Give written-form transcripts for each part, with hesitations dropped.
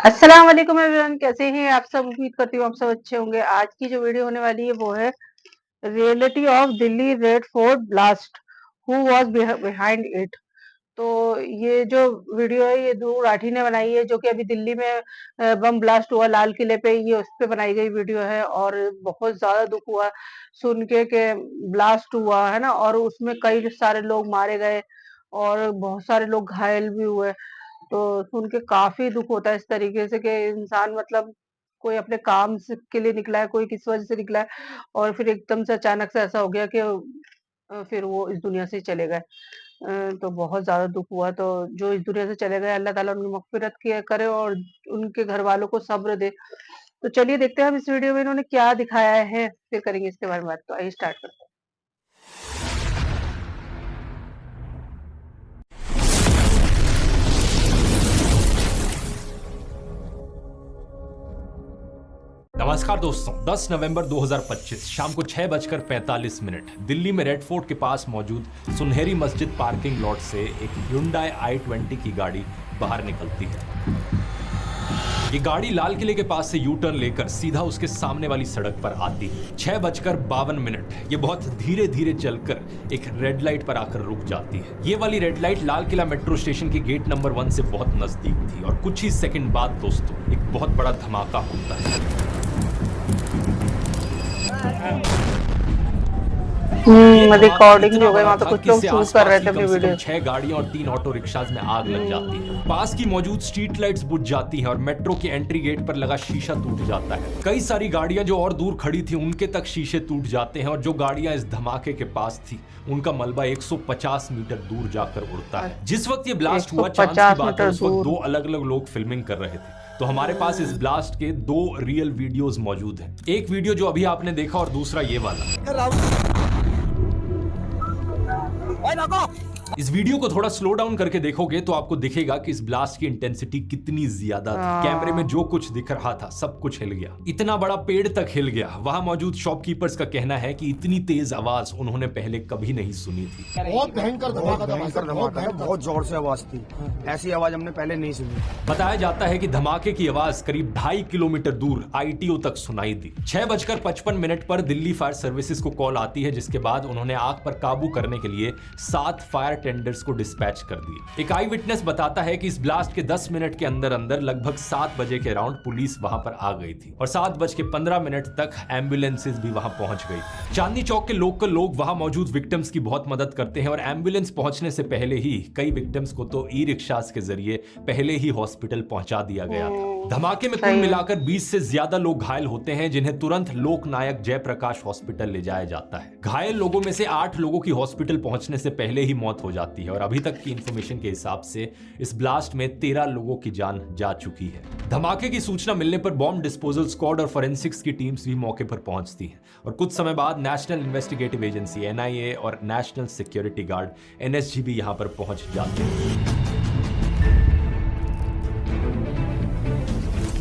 अस्सलाम वालेकुम एवरीवन, कैसे हैं आप सब। उम्मीद करती हूँ आप सब अच्छे होंगे। आज की जो वीडियो होने वाली है वो है reality of Delhi red fort blast, who was behind it. तो ये जो वीडियो है ये ध्रुव राठी ने बनाई है, जो कि अभी दिल्ली में बम ब्लास्ट हुआ लाल किले पे, ये उस पे बनाई गई वीडियो है। और बहुत ज्यादा दुख हुआ सुन के ब्लास्ट हुआ है ना, और उसमें कई सारे लोग मारे गए और बहुत सारे लोग घायल भी हुए। तो सुन के काफी दुख होता है इस तरीके से कि इंसान मतलब कोई अपने काम से के लिए निकला है, कोई किस वजह से निकला है, और फिर एकदम से अचानक से ऐसा हो गया कि फिर वो इस दुनिया से चले गए। तो बहुत ज्यादा दुख हुआ। तो जो इस दुनिया से चले गए, अल्लाह ताला उनकी मगफिरत किया करे और उनके घर वालों को सब्र दे। तो चलिए देखते हैं हम इस वीडियो में इन्होंने क्या दिखाया है, फिर करेंगे इसके बारे में बात। तो आइए स्टार्ट करते हैं। नमस्कार दोस्तों, 10 नवंबर 2025 शाम को 6:45 दिल्ली में रेड फोर्ट के पास मौजूद सुनहरी मस्जिद पार्किंग लॉट से एक Hyundai i20 की गाड़ी बाहर निकलती है। ये गाड़ी लाल किले के पास से यू टर्न लेकर सीधा उसके सामने वाली सड़क पर आती है। 6:52 ये बहुत धीरे धीरे चलकर एक रेड लाइट पर आकर रुक जाती है। ये वाली red light Lal Qila metro station के गेट नंबर 1 से बहुत नजदीक थी और कुछ ही सेकंड बाद दोस्तों एक बहुत बड़ा धमाका होता है। रिकॉर्डिंग भी हो गई, वहां पे कुछ लोग शूट कर रहे थे अपनी वीडियो। 6 गाड़ियां और 3 ऑटो रिक्शाज में आग लग जाती है। पास की मौजूद स्ट्रीट लाइट्स बुझ जाती हैं और मेट्रो के एंट्री गेट पर लगा शीशा टूट जाता है। कई सारी गाड़ियां जो और दूर खड़ी थी उनके तक शीशे टूट जाते हैं और जो गाड़ियां इस धमाके के पास थी उनका मलबा 150 मीटर दूर जाकर उड़ता है। जिस वक्त ये ब्लास्ट हुआ, चांस की बात है, उस वक्त 2 अलग अलग लोग फिल्मिंग कर रहे थे। तो हमारे पास इस ब्लास्ट के 2 रियल वीडियोस मौजूद हैं। एक वीडियो जो अभी आपने देखा और दूसरा ये वाला। इस वीडियो को थोड़ा स्लो डाउन करके देखोगे तो आपको दिखेगा कि इस ब्लास्ट की इंटेंसिटी कितनी ज्यादा थी। कैमरे में जो कुछ दिख रहा था सब कुछ हिल गया, इतना बड़ा पेड़ तक हिल गया। वहां मौजूद शॉपकीपर्स का कहना है कि इतनी तेज आवाज उन्होंने पहले कभी नहीं सुनी थी। बहुत भयंकर धमाका, बहुत जोर से आवाज थी। ऐसी आवाज हमने पहले नहीं सुनी। बताया जाता है कि धमाके की आवाज करीब 2.5 किलोमीटर दूर ITO तक सुनाई दी। 6:55 पर दिल्ली फायर सर्विसेज को कॉल आती है, जिसके बाद उन्होंने आग पर काबू करने के लिए 7 फायर टेंडर्स को डिस्पैच कर दिए। एक आई विटनेस बताता है कि इस ब्लास्ट के 10 मिनट के अंदर अंदर लगभग 7 बजे के अराउंड पुलिस वहां पर आ गई थी और 7:15 तक एम्बुलेंसेज भी वहां पहुंच गई थी। चांदनी चौक के लोकल लोग वहां मौजूद विक्टिम्स की बहुत मदद करते हैं और एम्बुलेंस पहुंचने से पहले ही कई विक्टिम्स को तो ई रिक्शास के जरिए पहले ही हॉस्पिटल पहुंचा दिया गया था। धमाके में कुल मिलाकर 20 से ज्यादा लोग घायल होते हैं, जिन्हें तुरंत लोकनायक जयप्रकाश हॉस्पिटल ले जाया जाता है। घायल लोगों में से 8 लोगों की हॉस्पिटल पहुंचने से पहले ही मौत हो जाती है और अभी तक की इंफॉर्मेशन के हिसाब से इस ब्लास्ट में 13 लोगों की जान जा चुकी है। धमाके की सूचना मिलने पर बॉम्ब डिस्पोजल स्क्वाड और फोरेंसिक्स की टीम्स भी मौके पर पहुंचती हैं और कुछ समय बाद नेशनल इन्वेस्टिगेटिव एजेंसी NIA और नेशनल सिक्योरिटी गार्ड NSG भी यहां पर पहुंच जाते हैं।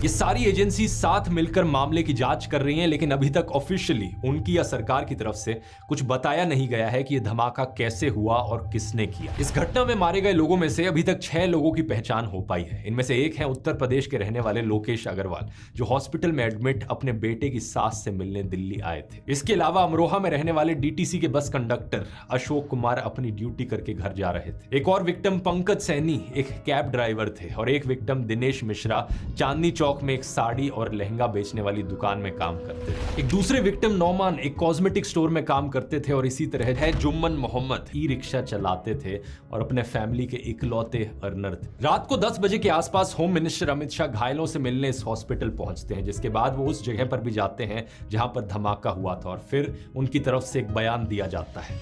ये सारी एजेंसी साथ मिलकर मामले की जांच कर रही हैं, लेकिन अभी तक ऑफिशियली उनकी या सरकार की तरफ से कुछ बताया नहीं गया है कि यह धमाका कैसे हुआ और किसने किया। इस घटना में मारे गए लोगों में से अभी तक 6 लोगों की पहचान हो पाई है। इनमें से एक है उत्तर प्रदेश के रहने वाले लोकेश अग्रवाल, जो हॉस्पिटल में एडमिट अपने बेटे की सास से मिलने दिल्ली आए थे। इसके अलावा अमरोहा में रहने वाले DTC के बस कंडक्टर अशोक कुमार अपनी ड्यूटी करके घर जा रहे थे। एक और विक्टिम पंकज सैनी एक कैब ड्राइवर थे और एक विक्टिम दिनेश मिश्रा चांदनी चौक में एक साड़ी और लहंगा बेचने वाली दुकान में काम करते थे। एक दूसरे विक्टिम नौमान एक कॉस्मेटिक स्टोर में काम करते थे और इसी तरह है जुम्मन मोहम्मद ई रिक्शा चलाते थे और अपने फैमिली के इकलौते अर्नर थे। रात को 10 बजे के आसपास होम मिनिस्टर अमित शाह घायलों से मिलने इस हॉस्पिटल पहुंचते हैं, जिसके बाद वो उस जगह पर भी जाते हैं जहां पर धमाका हुआ था और फिर उनकी तरफ से एक बयान दिया जाता है।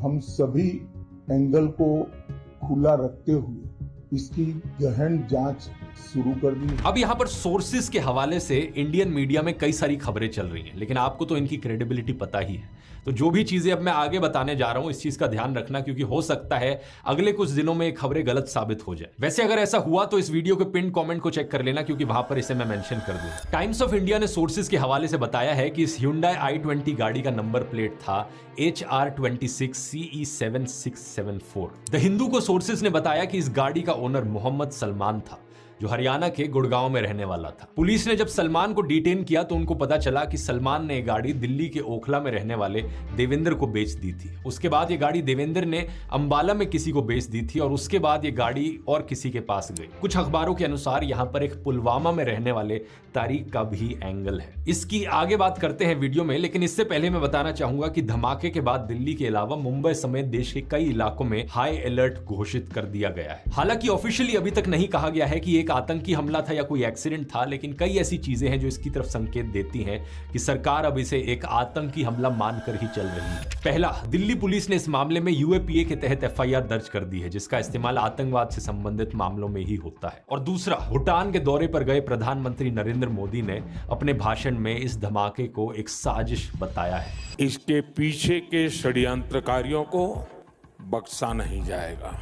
हम सभी एंगल को खुला रखते हुए इसकी गहन जांच शुरू कर दी। अब यहाँ पर सोर्सेज के हवाले से इंडियन मीडिया में कई सारी खबरें चल रही हैं, लेकिन आपको तो इनकी क्रेडिबिलिटी पता ही है। तो जो भी चीजें अब मैं आगे बताने जा रहा हूं इस चीज का ध्यान रखना, क्योंकि हो सकता है अगले कुछ दिनों में ये खबरें गलत साबित हो जाए। वैसे अगर ऐसा हुआ तो इस वीडियो के पिन कमेंट को चेक कर लेना, क्योंकि वहां पर इसे मैं मेंशन कर दूं। टाइम्स ऑफ इंडिया ने सोर्सेज के हवाले से बताया है कि इस Hyundai i20 गाड़ी का नंबर प्लेट था HR26 CE7674। द हिंदू को सोर्सेज ने बताया कि इस गाड़ी का ओनर मोहम्मद सलमान था, जो हरियाणा के गुड़गांव में रहने वाला था। पुलिस ने जब सलमान को डिटेन किया तो उनको पता चला कि सलमान ने गाड़ी दिल्ली के ओखला में रहने वाले देवेंद्र को बेच दी थी। उसके बाद ये गाड़ी देवेंद्र ने अंबाला में किसी को बेच दी थी और उसके बाद ये गाड़ी और किसी के पास गई। कुछ अखबारों के अनुसार यहाँ पर एक पुलवामा में रहने वाले तारिक का भी एंगल है। इसकी आगे बात करते हैं वीडियो में, लेकिन इससे पहले मैं बताना चाहूंगा कि धमाके के बाद दिल्ली के अलावा मुंबई समेत देश के कई इलाकों में हाई अलर्ट घोषित कर दिया गया है। हालांकि ऑफिशियली अभी तक नहीं कहा गया है कि एक आतंकी हमला था या कोई एक्सीडेंट था, लेकिन कई ऐसी चीजें हैं जो इसकी तरफ संकेत देती हैं कि सरकार अब इसे एक आतंकी हमला मानकर ही चल रही है। पहला, दिल्ली पुलिस ने इस मामले में यूएपीए के तहत एफआईआर दर्ज कर दी है, जिसका इस्तेमाल आतंकवाद से संबंधित मामलों में ही होता है। और दूसरा, भूटान के दौरे पर गए प्रधानमंत्री नरेंद्र मोदी ने अपने भाषण में इस धमाके को एक साजिश बताया है। इसके पीछे के षड्यंत्रकारियों को बख्शा नहीं जाएगा।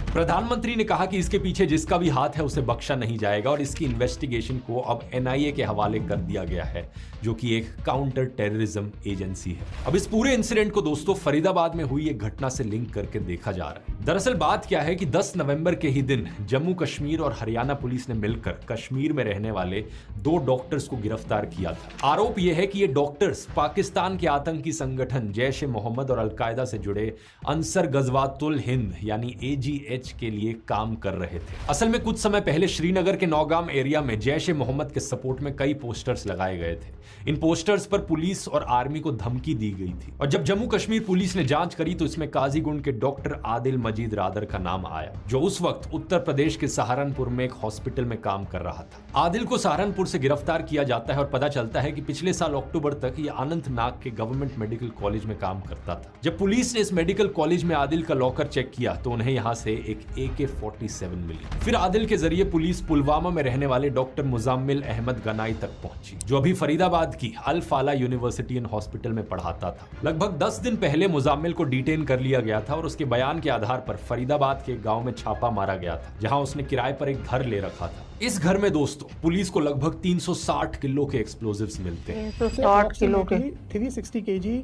प्रधानमंत्री ने कहा कि इसके पीछे जिसका भी हाथ है उसे बख्शा नहीं जाएगा और इसकी इन्वेस्टिगेशन को अब एनआईए के हवाले कर दिया गया है, जो कि एक काउंटर टेररिज्म एजेंसी है। अब इस पूरे इंसिडेंट को दोस्तों फरीदाबाद में हुई एक घटना से लिंक करके देखा जा रहा है। दरअसल बात क्या है कि 10 नवंबर के ही दिन जम्मू कश्मीर और हरियाणा पुलिस ने मिलकर कश्मीर में रहने वाले 2 डॉक्टर्स को गिरफ्तार किया था। आरोप यह है कि ये डॉक्टर्स पाकिस्तान के आतंकी संगठन जैश ए मोहम्मद और अलकायदा से जुड़े अंसर गजवातुल हिंद यानी AGH के लिए काम कर रहे थे। असल में कुछ समय पहले श्रीनगर के नौगाम एरिया में जैश ए मोहम्मद के सपोर्ट में कई पोस्टर्स लगाए गए थे। इन पोस्टर्स पर पुलिस और आर्मी को धमकी दी गई थी और जब जम्मू कश्मीर पुलिस ने जांच करी तो इसमें काजीगुंड के डॉक्टर आदिल मजीद रादर का नाम आया, जो उस वक्त उत्तर प्रदेश के सहारनपुर में एक हॉस्पिटल में काम कर रहा था। आदिल को सहारनपुर से गिरफ्तार किया जाता है और पता चलता है कि पिछले साल अक्टूबर तक ये अनंतनाग के गवर्नमेंट मेडिकल कॉलेज में काम करता था। जब पुलिस ने इस मेडिकल कॉलेज में आदिल का लॉकर चेक किया तो उन्हें यहाँ से एक AK-47 मिली। फिर आदिल के जरिए पुलिस पुलवामा में रहने वाले डॉक्टर मुजाम्मिल अहमद गनाई तक पहुंची, जो अभी फरीदाबाद की अल फाला यूनिवर्सिटी एंड हॉस्पिटल में पढ़ाता था। लगभग 10 दिन पहले मुजाम्मिल को डिटेन कर लिया गया था और उसके बयान के आधार पर फरीदाबाद के गांव में छापा मारा गया था, जहां उसने किराए पर एक घर ले रखा था। इस घर में दोस्तों पुलिस को लगभग 360 किलो के एक्सप्लोजिव्स मिलते हैं। 360 किलो के 360 kg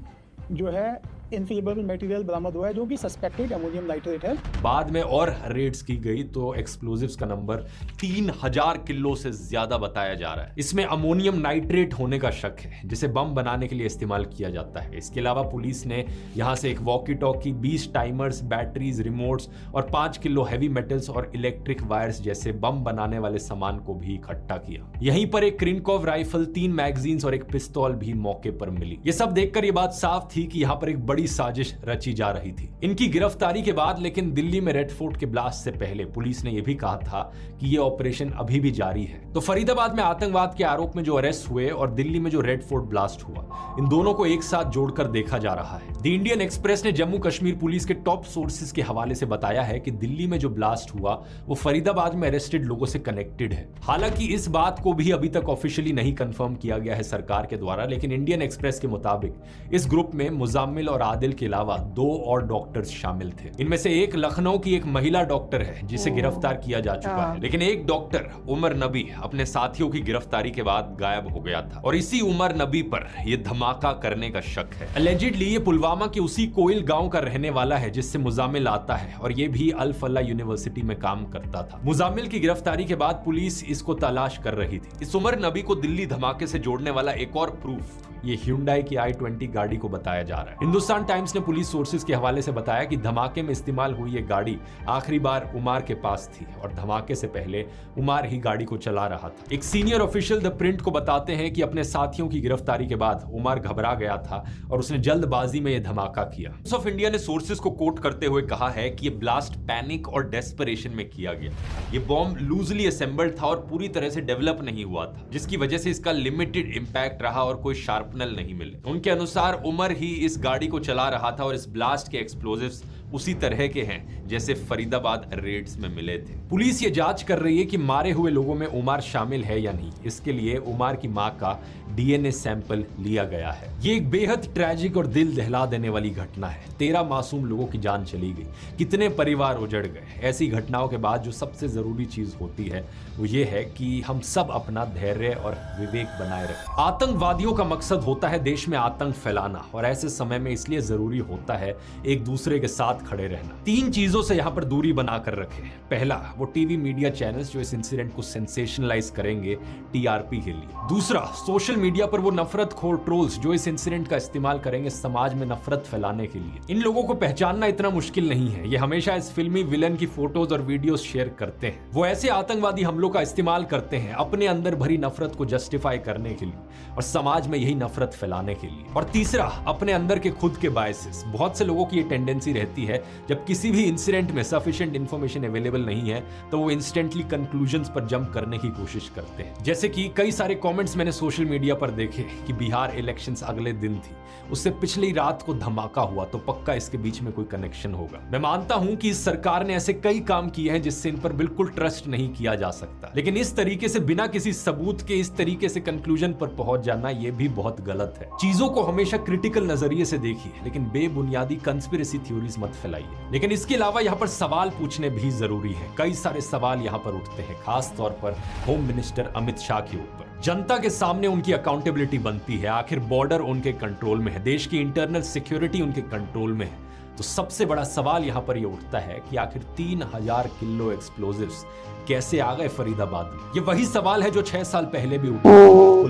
जो है इनफ्लेमेबल मटेरियल बरामद हुआ है, जो कि सस्पेक्टेड अमोनियम नाइट्रेट है। बाद में और रेड्स की गई तो एक्सप्लोजिव्स का नंबर 3000 किलो से ज्यादा बताया जा रहा है। इसमें अमोनियम नाइट्रेट होने का शक है, जिसे बम बनाने के लिए इस्तेमाल किया जाता है। इसके अलावा पुलिस ने यहां से एक walkie talkie, 20 timers, batteries, remotes और 5 किलो हैवी मेटल्स और इलेक्ट्रिक वायर्स जैसे बम बनाने वाले सामान को भी इकट्ठा किया। यहीं पर एक क्रिनकॉव राइफल, 3 मैगजीन्स और एक पिस्तौल भी मौके पर मिली। ये सब देखकर ये बात साफ थी कि यहाँ पर एक बड़ी साजिश रची जा रही थी। इनकी गिरफ्तारी के बाद लेकिन दिल्ली में रेड फोर्ट के ब्लास्ट से पहले पुलिस ने यह भी कहा था कि यह ऑपरेशन अभी भी जारी है। तो फरीदाबाद में आतंकवाद के आरोप में जो अरेस्ट हुए और दिल्ली में जो रेड फोर्ट ब्लास्ट हुआ, इन दोनों को एक साथ जोड़कर देखा जा रहा है। द इंडियन एक्सप्रेस ने जम्मू कश्मीर पुलिस के टॉप सोर्सेज के हवाले से बताया है कि दिल्ली में जो ब्लास्ट हुआ वो फरीदाबाद में अरेस्टेड लोगों से कनेक्टेड है। हालांकि इस बात को भी अभी तक ऑफिशियली नहीं कंफर्म किया गया है सरकार के द्वारा, लेकिन इंडियन एक्सप्रेस के मुताबिक इस ग्रुप में मुजाम्मिल और आदिल के अलावा 2 और डॉक्टर्स शामिल थे। इनमें से एक लखनऊ की एक महिला डॉक्टर है जिसे गिरफ्तार किया जा चुका है, लेकिन एक डॉक्टर उमर नबी अपने साथियों की गिरफ्तारी के बाद गायब हो गया था और इसी उमर नबी पर यह धमाका करने का शक है। अलेजिडली ये पुलवामा के उसी कोयल गांव का रहने वाला है जिससे मुजाम्मिल आता है और ये भी अल फला यूनिवर्सिटी में काम करता था। मुजाम्मिल की गिरफ्तारी के बाद पुलिस इसको तलाश कर रही थी। इस उमर नबी को दिल्ली धमाके से जोड़ने वाला एक और प्रूफ ये Hyundai की i20 गाड़ी को बताया जा रहा है। हिंदुस्तान टाइम्स ने पुलिस सोर्सेज के हवाले से बताया कि धमाके में इस्तेमाल हुई ये गाड़ी आखिरी बार उमार के पास थी और धमाके से पहले उमार ही गाड़ी को चला रहा था। एक सीनियर ऑफिशियल द प्रिंट को बताते हैं कि अपने साथियों की गिरफ्तारी के बाद उमार घबरा गया था और उसने जल्दबाजी में यह धमाका किया। टाइम्स ऑफ इंडिया ने सोर्सेज को कोट करते हुए कहा है कि यह ब्लास्ट पैनिक और डेस्परेशन में किया गया। यह बॉम्ब लूजली असेंबल्ड था और पूरी तरह से डेवलप नहीं हुआ था, जिसकी वजह से इसका लिमिटेड इंपैक्ट रहा और कोई शार्पनर नहीं मिले। उनके अनुसार उमर ही इस गाड़ी को चला रहा था और इस ब्लास्ट के एक्सप्लोजिव्स उसी तरह के हैं जैसे फरीदाबाद रेड्स में मिले थे। पुलिस ये जांच कर रही है कि मारे हुए लोगों में उमर शामिल है या नहीं। इसके लिए उमर की मां का DNA सैंपल लिया गया है। ये एक बेहद ट्रैजिक और दिल दहला देने वाली घटना है। 13 मासूम लोगों की जान चली गई, कितने परिवार उजड़ गए। ऐसी घटनाओं के बाद जो सबसे जरूरी चीज होती है वो ये है कि हम सब अपना धैर्य और विवेक बनाए रखें। आतंकवादियों का मकसद होता है देश में आतंक फैलाना और ऐसे समय में इसलिए जरूरी होता है एक दूसरे के साथ साथ खड़े रहना। 3 चीजों से यहाँ पर दूरी बनाकर रखें। पहला, वो टीवी मीडिया चैनल्स जो इस इंसिडेंट को सेंसेशनलाइज करेंगे टीआरपी के लिए। दूसरा, सोशल मीडिया पर वो नफरतखोर ट्रोल्स जो इस इंसिडेंट का इस्तेमाल करेंगे समाज में नफरत फैलाने के लिए। इन लोगों को पहचानना इतना मुश्किल नहीं है, ये हमेशा इस फिल्मी विलन की फोटोज और वीडियोस शेयर करते हैं। वो ऐसे आतंकवादी हमलों का इस्तेमाल करते हैं अपने अंदर भरी नफरत को जस्टिफाई करने के लिए और समाज में यही नफरत फैलाने के लिए। और तीसरा, अपने अंदर के खुद के बायसेस। बहुत से लोगों की ये टेंडेंसी रहती है, जब किसी भी इंसिडेंट में सफिशिएंट इंफॉर्मेशन अवेलेबल नहीं है तो वो इंस्टेंटली कंक्लूजन्स पर जंप करने की कोशिश करते हैं। जैसे कि कई सारे कमेंट्स मैंने सोशल मीडिया पर देखे कि बिहार इलेक्शंस अगले दिन थी, उससे पिछली रात को धमाका हुआ, तो पक्का इसके बीच में कोई कनेक्शन होगा। मैं मानता हूं कि इस सरकार ने ऐसे कई काम किए हैं जिससे इन पर बिल्कुल ट्रस्ट नहीं किया जा सकता, लेकिन इस तरीके से बिना किसी सबूत के इस तरीके से कंक्लूजन पर पहुंच जाना यह भी बहुत गलत है। चीजों को हमेशा क्रिटिकल नजरिए से देखिए, लेकिन बेबुनियादी कंस्पिरेसी थ्योरीज मत फैलाइए। लेकिन इसके अलावा यहाँ पर सवाल पूछने भी जरूरी है। कई सारे सवाल यहाँ पर उठते हैं, खास तौर पर होम मिनिस्टर अमित शाह के ऊपर। जनता के सामने उनकी अकाउंटेबिलिटी बनती है। आखिर बॉर्डर उनके कंट्रोल में है, देश की इंटरनल सिक्योरिटी उनके कंट्रोल में है। तो सबसे बड़ा सवाल यहां पर यह उठता है कि आखिर 3000 किलो एक्सप्लोजिव्स कैसे आ गए फरीदाबाद में। ये वही सवाल है जो 6 साल पहले भी उठा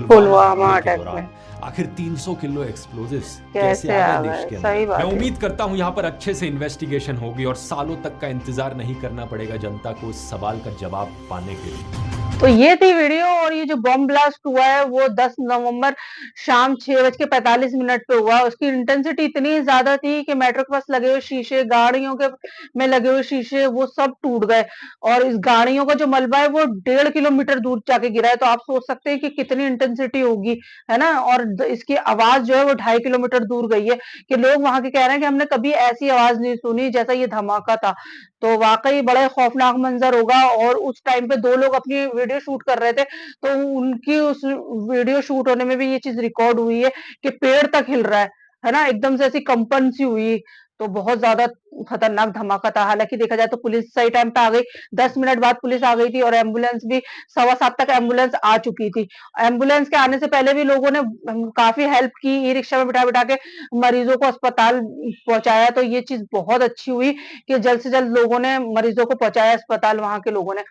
पुलवामा अटैक में। आखिर 300 किलो एक्सप्लोजिव्स कैसे आ गए देश के अंदर। मैं उम्मीद करता हूं यहां पर अच्छे से इन्वेस्टिगेशन होगी और सालों तक का इंतजार नहीं करना पड़ेगा जनता को इस सवाल का जवाब पाने के लिए। तो ये थी वीडियो, और ये जो बॉम्ब ब्लास्ट हुआ है वो 10 नवंबर शाम 6:45 पे हुआ। उसकी इंटेंसिटी इतनी ज्यादा थी कि मेट्रो के पास लगे हुए शीशे, गाड़ियों के में लगे हुए शीशे, वो सब टूट गए। और इस गाड़ियों का जो मलबा है वो 1.5 किलोमीटर दूर जाके गिरा है। तो आप सोच सकते हैं कि कितनी इंटेंसिटी होगी, है ना। और इसकी आवाज जो है वो 2.5 किलोमीटर दूर गई है, कि लोग वहां के कह रहे हैं कि हमने कभी ऐसी आवाज नहीं सुनी जैसा ये धमाका था। तो वाकई बड़ा खौफनाक मंजर होगा। और उस टाइम पे 2 लोग अपनी वीडियो शूट कर रहे थे, तो उनकी उस वीडियो शूट होने में भी ये चीज रिकॉर्ड हुई है कि पेड़ तक हिल रहा है ना, एकदम से ऐसी कंपन सी हुई। तो बहुत ज्यादा खतरनाक धमाका था। हालांकि देखा जाए तो पुलिस सही टाइम पे आ गई, 10 मिनट बाद पुलिस आ गई थी, और एम्बुलेंस भी 7:15 तक एम्बुलेंस आ चुकी थी। एम्बुलेंस के आने से पहले भी लोगों ने काफी हेल्प की, ई रिक्शा में बिठा बिठा के मरीजों को अस्पताल पहुंचाया। तो ये चीज बहुत अच्छी हुई कि जल्द से जल्द लोगों ने मरीजों को पहुंचाया अस्पताल, वहां के लोगों ने।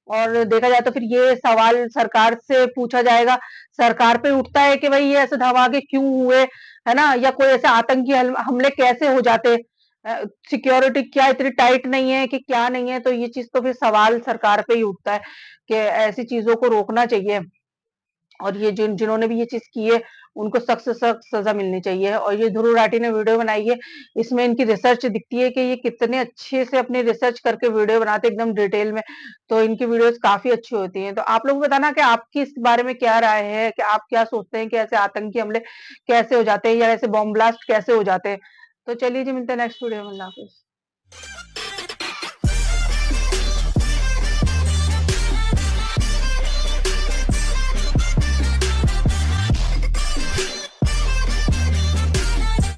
और देखा जाए तो फिर ये सवाल सरकार से पूछा जाएगा, सरकार पे उठता है कि भाई ये ऐसे धमाके क्यों हुए, है ना, या कोई ऐसे आतंकी हमले कैसे हो जाते, सिक्योरिटी क्या इतनी टाइट नहीं है कि क्या नहीं है। तो ये चीज तो फिर सवाल सरकार पे ही उठता है कि ऐसी चीजों को रोकना चाहिए। और ये जिन्होंने भी ये चीज की है उनको सख्त से सख्त सजा मिलनी चाहिए। और ये ध्रुव राठी ने वीडियो बनाई है, इसमें इनकी रिसर्च दिखती है कि ये कितने अच्छे से अपनी रिसर्च करके वीडियो बनाते हैं एकदम डिटेल में। तो इनकी वीडियोस काफी अच्छी होती हैं। तो आप लोग बताना कि आपकी इस बारे में क्या राय है, कि आप क्या सोचते हैं कि ऐसे आतंकी हमले कैसे हो जाते हैं, या ऐसे बॉम्ब ब्लास्ट कैसे हो जाते हैं। तो चलिए जी, मिलते हैं नेक्स्ट वीडियो में। अल्लाह हाफिज।